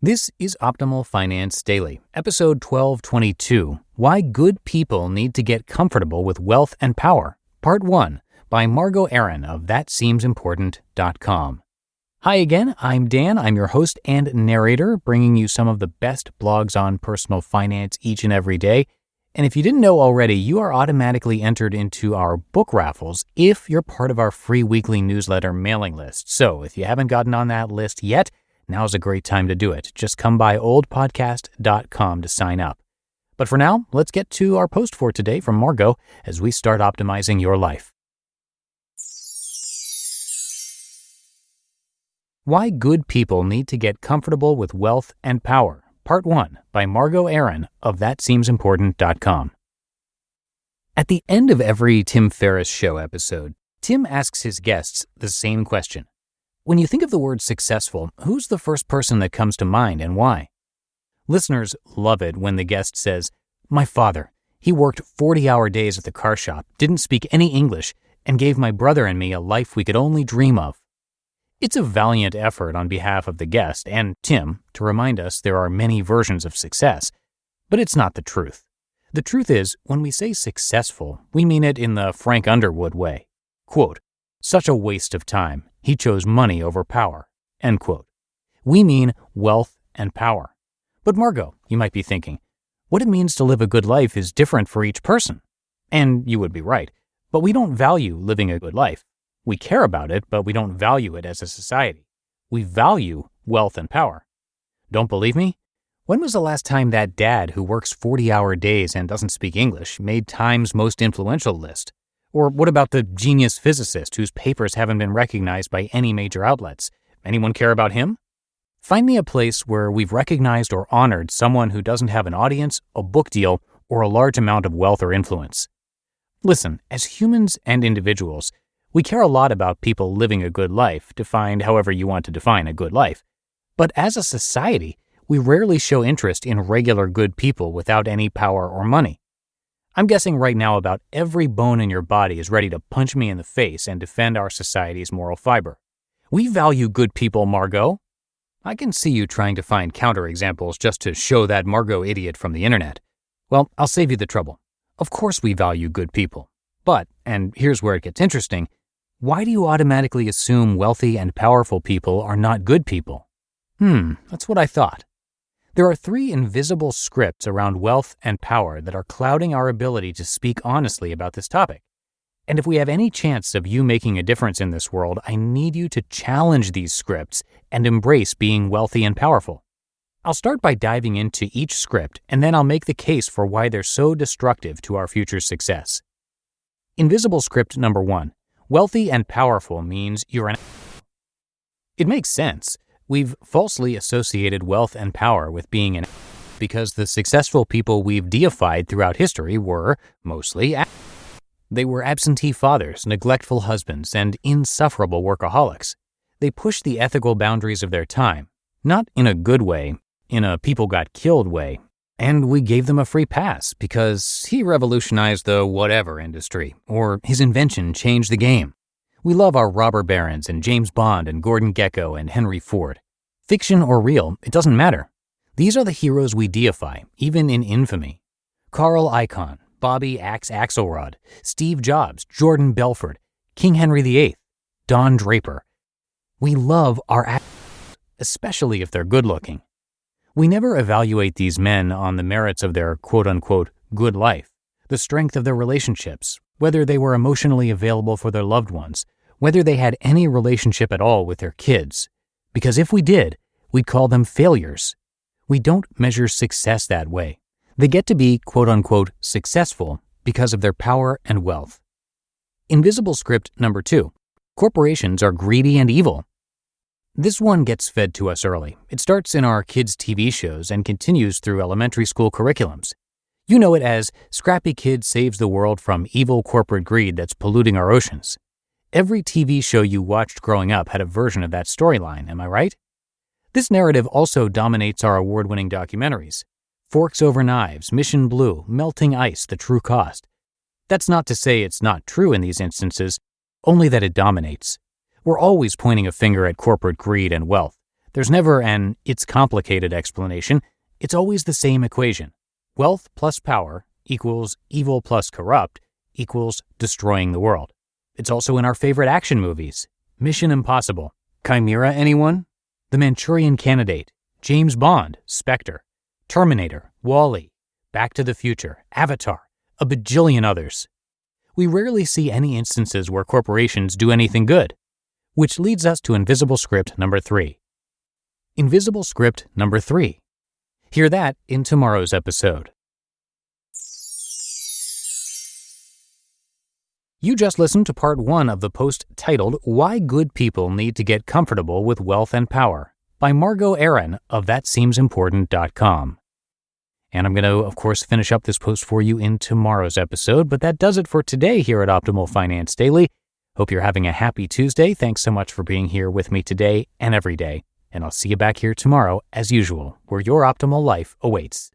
This is Optimal Finance Daily, episode 1222, Why Good People Need to Get Comfortable with Wealth and Power, Part 1, by Margo Aaron of ThatSeemsImportant.com. Hi again, I'm Dan. I'm your host and narrator, bringing you some of the best blogs on personal finance each and every day. And if you didn't know already, you are automatically entered into our book raffles if you're part of our free weekly newsletter mailing list. So if you haven't gotten on that list yet, now's a great time to do it. Just come by oldpodcast.com to sign up. But for now, let's get to our post for today from Margo as we start optimizing your life. Why Good People Need to Get Comfortable with Wealth and Power, Part 1, by Margo Aaron of ThatSeemsImportant.com. At the end of every Tim Ferriss Show episode, Tim asks his guests the same question. When you think of the word successful, who's the first person that comes to mind and why? Listeners love it when the guest says, "My father, he worked 40-hour days at the car shop, didn't speak any English, and gave my brother and me a life we could only dream of." It's a valiant effort on behalf of the guest and Tim to remind us there are many versions of success, but it's not the truth. The truth is, when we say successful, we mean it in the Frank Underwood way. Quote, "Such a waste of time. He chose money over power." End quote. We mean wealth and power. But Margo, you might be thinking, what it means to live a good life is different for each person. And you would be right, but we don't value living a good life. We care about it, but we don't value it as a society. We value wealth and power. Don't believe me? When was the last time that dad who works 40-hour days and doesn't speak English made Time's most influential list? Or what about the genius physicist whose papers haven't been recognized by any major outlets? Anyone care about him? Find me a place where we've recognized or honored someone who doesn't have an audience, a book deal, or a large amount of wealth or influence. Listen, as humans and individuals, we care a lot about people living a good life, defined however you want to define a good life. But as a society, we rarely show interest in regular good people without any power or money. I'm guessing right now about every bone in your body is ready to punch me in the face and defend our society's moral fiber. We value good people, Margo. I can see you trying to find counterexamples just to show that Margo idiot from the internet. Well, I'll save you the trouble. Of course we value good people. But, and here's where it gets interesting, why do you automatically assume wealthy and powerful people are not good people? That's what I thought. There are 3 invisible scripts around wealth and power that are clouding our ability to speak honestly about this topic. And if we have any chance of you making a difference in this world, I need you to challenge these scripts and embrace being wealthy and powerful. I'll start by diving into each script, and then I'll make the case for why they're so destructive to our future success. Invisible script number 1. Wealthy and powerful means you're an It makes sense. We've falsely associated wealth and power with being an because the successful people we've deified throughout history were mostly They were absentee fathers, neglectful husbands, and insufferable workaholics. They pushed the ethical boundaries of their time, not in a good way, in a people-got-killed way, and we gave them a free pass because he revolutionized the whatever industry, or his invention changed the game. We love our robber barons and James Bond and Gordon Gekko and Henry Ford. Fiction or real, it doesn't matter. These are the heroes we deify, even in infamy. Carl Icahn, Bobby Axe Axelrod, Steve Jobs, Jordan Belfort, King Henry VIII, Don Draper. We love our especially if they're good-looking. We never evaluate these men on the merits of their quote-unquote good life, the strength of their relationships, whether they were emotionally available for their loved ones, whether they had any relationship at all with their kids. Because if we did, we'd call them failures. We don't measure success that way. They get to be quote-unquote successful because of their power and wealth. Invisible script number 2. Corporations are greedy and evil. This one gets fed to us early. It starts in our kids' TV shows and continues through elementary school curriculums. You know it as Scrappy Kid saves the world from evil corporate greed that's polluting our oceans. Every TV show you watched growing up had a version of that storyline, am I right? This narrative also dominates our award-winning documentaries. Forks Over Knives, Mission Blue, Melting Ice, The True Cost. That's not to say it's not true in these instances, only that it dominates. We're always pointing a finger at corporate greed and wealth. There's never an "it's complicated" explanation. It's always the same equation. Wealth plus power equals evil plus corrupt equals destroying the world. It's also in our favorite action movies. Mission Impossible. Chimera, anyone? The Manchurian Candidate. James Bond. Spectre. Terminator. Wall-E. Back to the Future. Avatar. A bajillion others. We rarely see any instances where corporations do anything good. Which leads us to invisible script number 3. Invisible script number 3. Hear that in tomorrow's episode. You just listened to part 1 of the post titled "Why Good People Need to Get Comfortable with Wealth and Power" by Margo Aaron of thatseemsimportant.com. And I'm going to, of course, finish up this post for you in tomorrow's episode, but that does it for today here at Optimal Finance Daily. Hope you're having a happy Tuesday. Thanks so much for being here with me today and every day. And I'll see you back here tomorrow, as usual, where your optimal life awaits.